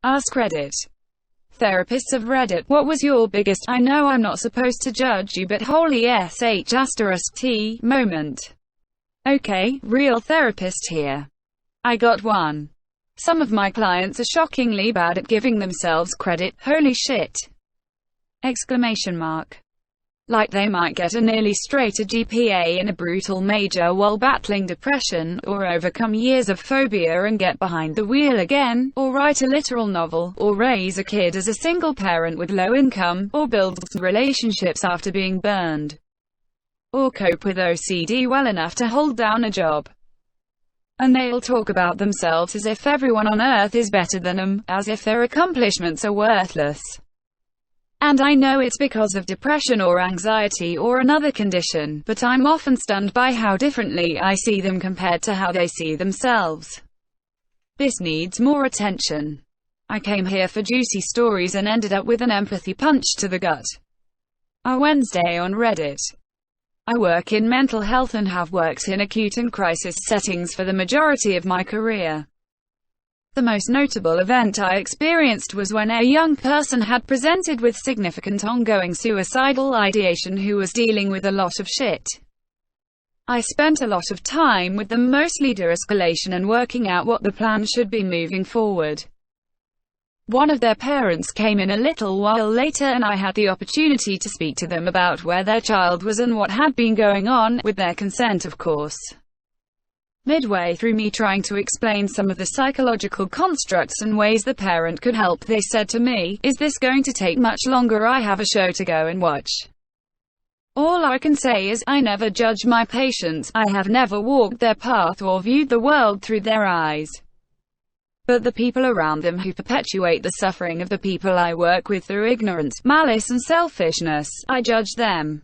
Ask Reddit. Therapists of Reddit, what was your biggest, I know I'm not supposed to judge you but holy sh*t moment? Okay, real therapist here. I got one. Some of my clients are shockingly bad at giving themselves credit, holy shit! Exclamation mark. Like they might get a nearly straight A GPA in a brutal major while battling depression, or overcome years of phobia and get behind the wheel again, or write a literal novel, or raise a kid as a single parent with low income, or build relationships after being burned, or cope with OCD well enough to hold down a job. And they'll talk about themselves as if everyone on earth is better than them, as if their accomplishments are worthless. And I know it's because of depression or anxiety or another condition, but I'm often stunned by how differently I see them compared to how they see themselves. This needs more attention. I came here for juicy stories and ended up with an empathy punch to the gut. A Wednesday on Reddit. I work in mental health and have worked in acute and crisis settings for the majority of my career. The most notable event I experienced was when a young person had presented with significant ongoing suicidal ideation who was dealing with a lot of shit. I spent a lot of time with them, mostly de-escalation and working out what the plan should be moving forward. One of their parents came in a little while later and I had the opportunity to speak to them about where their child was and what had been going on, with their consent of course. Midway through me trying to explain some of the psychological constructs and ways the parent could help, they said to me, "Is this going to take much longer? I have a show to go and watch." All I can say is, I never judge my patients, I have never walked their path or viewed the world through their eyes. But the people around them who perpetuate the suffering of the people I work with through ignorance, malice and selfishness, I judge them.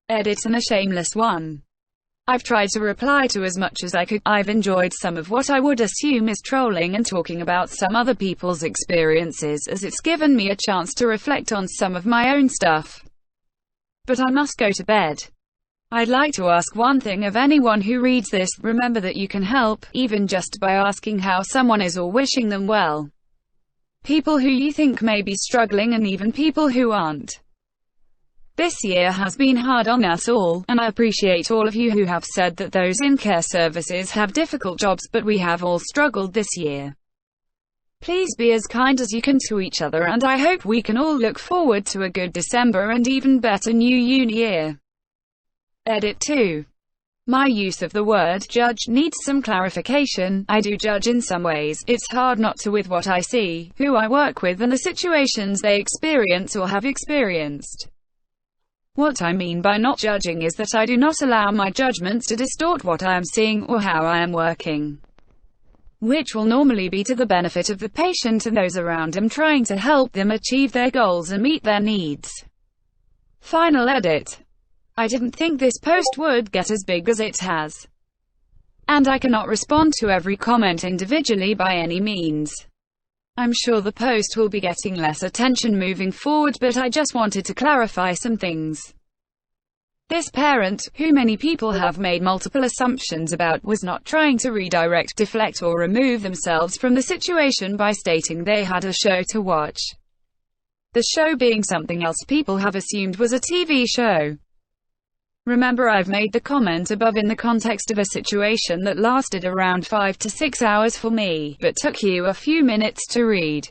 Edit and a shameless one. I've tried to reply to as much as I could. I've enjoyed some of what I would assume is trolling and talking about some other people's experiences, as it's given me a chance to reflect on some of my own stuff. But I must go to bed. I'd like to ask one thing of anyone who reads this: remember that you can help, even just by asking how someone is or wishing them well. People who you think may be struggling and even people who aren't. This year has been hard on us all, and I appreciate all of you who have said that those in care services have difficult jobs, but we have all struggled this year. Please be as kind as you can to each other, and I hope we can all look forward to a good December and even better new year. Edit 2. My use of the word judge needs some clarification. I do judge in some ways. It's hard not to with what I see, who I work with and the situations they experience or have experienced. What I mean by not judging is that I do not allow my judgments to distort what I am seeing or how I am working, which will normally be to the benefit of the patient and those around him, trying to help them achieve their goals and meet their needs. Final edit. I didn't think this post would get as big as it has, and I cannot respond to every comment individually by any means. I'm sure the post will be getting less attention moving forward, but I just wanted to clarify some things. This parent, who many people have made multiple assumptions about, was not trying to redirect, deflect or remove themselves from the situation by stating they had a show to watch. The show being something else people have assumed was a TV show. Remember, I've made the comment above in the context of a situation that lasted around 5 to 6 hours for me, but took you a few minutes to read.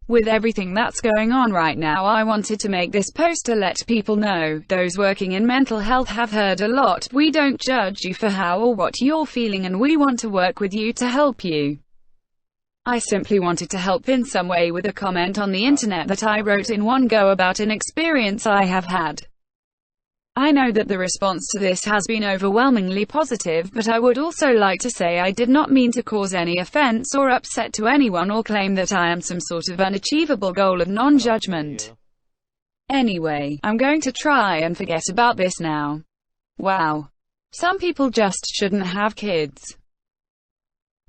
With everything that's going on right now, I wanted to make this post to let people know, those working in mental health have heard a lot. We don't judge you for how or what you're feeling, and we want to work with you to help you. I simply wanted to help in some way with a comment on the internet that I wrote in one go about an experience I have had. I know that the response to this has been overwhelmingly positive, but I would also like to say I did not mean to cause any offense or upset to anyone or claim that I am some sort of unachievable goal of non-judgment. Anyway, I'm going to try and forget about this now. Wow. Some people just shouldn't have kids.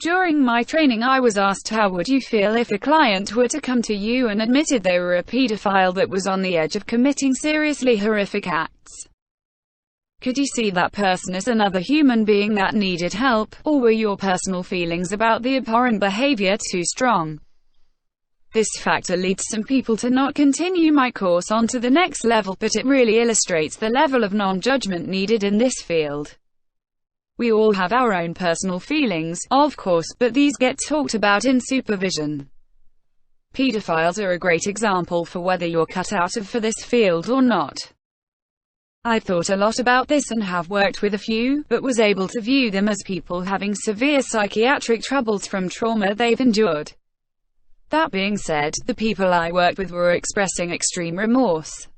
During my training, I was asked, how would you feel if a client were to come to you and admitted they were a pedophile that was on the edge of committing seriously horrific acts? Could you see that person as another human being that needed help, or were your personal feelings about the abhorrent behavior too strong? This factor leads some people to not continue my course on to the next level, but it really illustrates the level of non-judgment needed in this field. We all have our own personal feelings, of course, but these get talked about in supervision. Pedophiles are a great example for whether you're cut out for this field or not. I've thought a lot about this and have worked with a few, but was able to view them as people having severe psychiatric troubles from trauma they've endured. That being said, the people I worked with were expressing extreme remorse.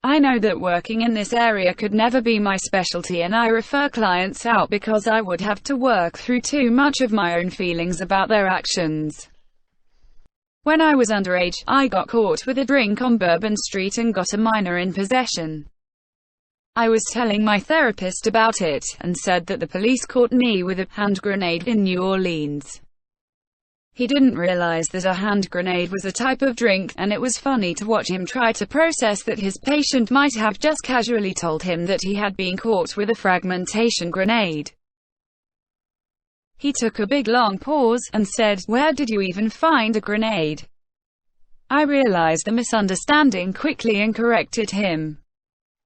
I know that working in this area could never be my specialty, and I refer clients out because I would have to work through too much of my own feelings about their actions. When I was underage, I got caught with a drink on Bourbon Street and got a minor in possession. I was telling my therapist about it, and said that the police caught me with a hand grenade in New Orleans. He didn't realize that a hand grenade was a type of drink, and it was funny to watch him try to process that his patient might have just casually told him that he had been caught with a fragmentation grenade. He took a big long pause, and said, "Where did you even find a grenade?" I realized the misunderstanding quickly and corrected him.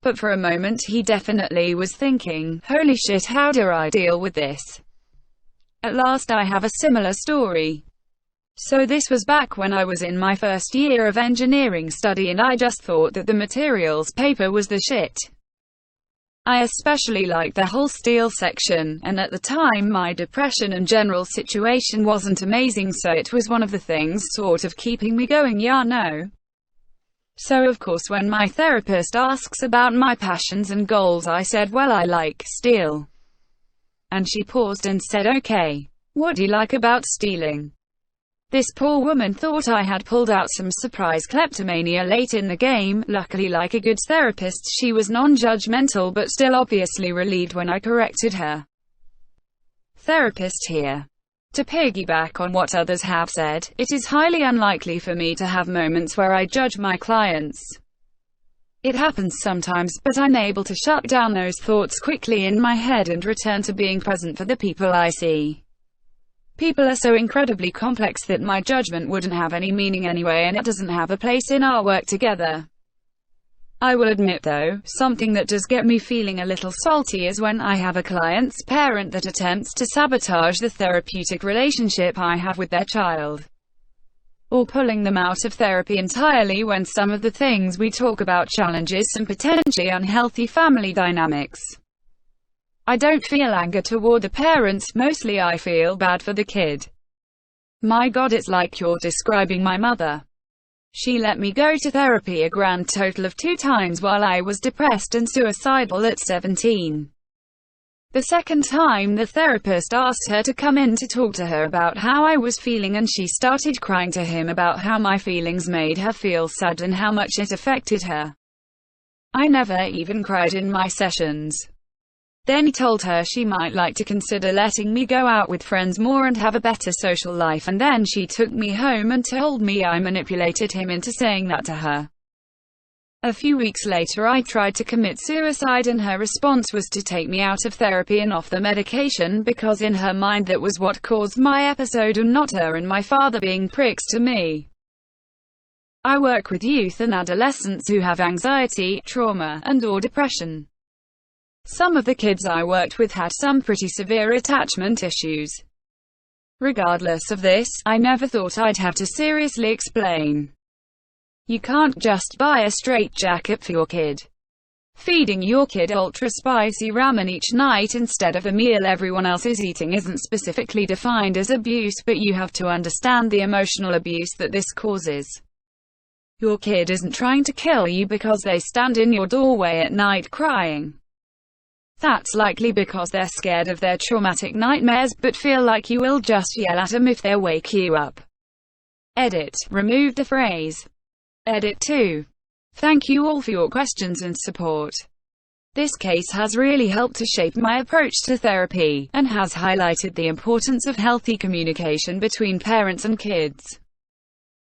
But for a moment he definitely was thinking, "Holy shit, how do I deal with this?" At last I have a similar story. So this was back when I was in my first year of engineering study, and I just thought that the materials paper was the shit. I especially liked the whole steel section, and at the time my depression and general situation wasn't amazing, so it was one of the things sort of keeping me going, yeah, no. So of course when my therapist asks about my passions and goals, I said, well, I like steel. And she paused and said, okay, what do you like about stealing? This poor woman thought I had pulled out some surprise kleptomania late in the game. Luckily, like a good therapist, she was non-judgmental but still obviously relieved when I corrected her. Therapist here. To piggyback on what others have said, it is highly unlikely for me to have moments where I judge my clients. It happens sometimes, but I'm able to shut down those thoughts quickly in my head and return to being present for the people I see. People are so incredibly complex that my judgment wouldn't have any meaning anyway, and it doesn't have a place in our work together. I will admit though, something that does get me feeling a little salty is when I have a client's parent that attempts to sabotage the therapeutic relationship I have with their child. Or pulling them out of therapy entirely when some of the things we talk about challenges some potentially unhealthy family dynamics. I don't feel anger toward the parents, mostly I feel bad for the kid. My God, it's like you're describing my mother. She let me go to therapy a grand total of 2 times while I was depressed and suicidal at 17. The second time the therapist asked her to come in to talk to her about how I was feeling, and she started crying to him about how my feelings made her feel sad and how much it affected her. I never even cried in my sessions. Then he told her she might like to consider letting me go out with friends more and have a better social life, and then she took me home and told me I manipulated him into saying that to her. A few weeks later I tried to commit suicide, and her response was to take me out of therapy and off the medication because in her mind that was what caused my episode and not her and my father being pricks to me. I work with youth and adolescents who have anxiety, trauma, and/or depression. Some of the kids I worked with had some pretty severe attachment issues. Regardless of this, I never thought I'd have to seriously explain. You can't just buy a straitjacket for your kid. Feeding your kid ultra-spicy ramen each night instead of a meal everyone else is eating isn't specifically defined as abuse, but you have to understand the emotional abuse that this causes. Your kid isn't trying to kill you because they stand in your doorway at night crying. That's likely because they're scared of their traumatic nightmares, but feel like you will just yell at them if they wake you up. Edit. Remove the phrase. Edit 2. Thank you all for your questions and support. This case has really helped to shape my approach to therapy, and has highlighted the importance of healthy communication between parents and kids.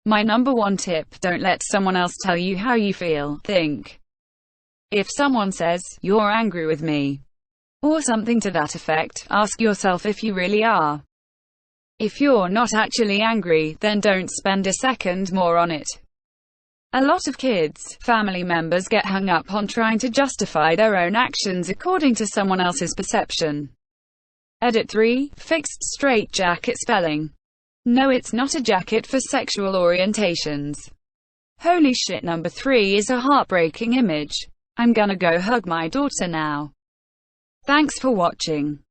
My number 1 tip: don't let someone else tell you how you feel, think. If someone says, "You're angry with me," or something to that effect, ask yourself if you really are. If you're not actually angry, then don't spend a second more on it. A lot of kids' family members get hung up on trying to justify their own actions according to someone else's perception. Edit 3. Fixed straitjacket spelling. No, it's not a jacket for sexual orientations. Holy shit. Number 3 is a heartbreaking image. I'm gonna go hug my daughter now. Thanks for watching.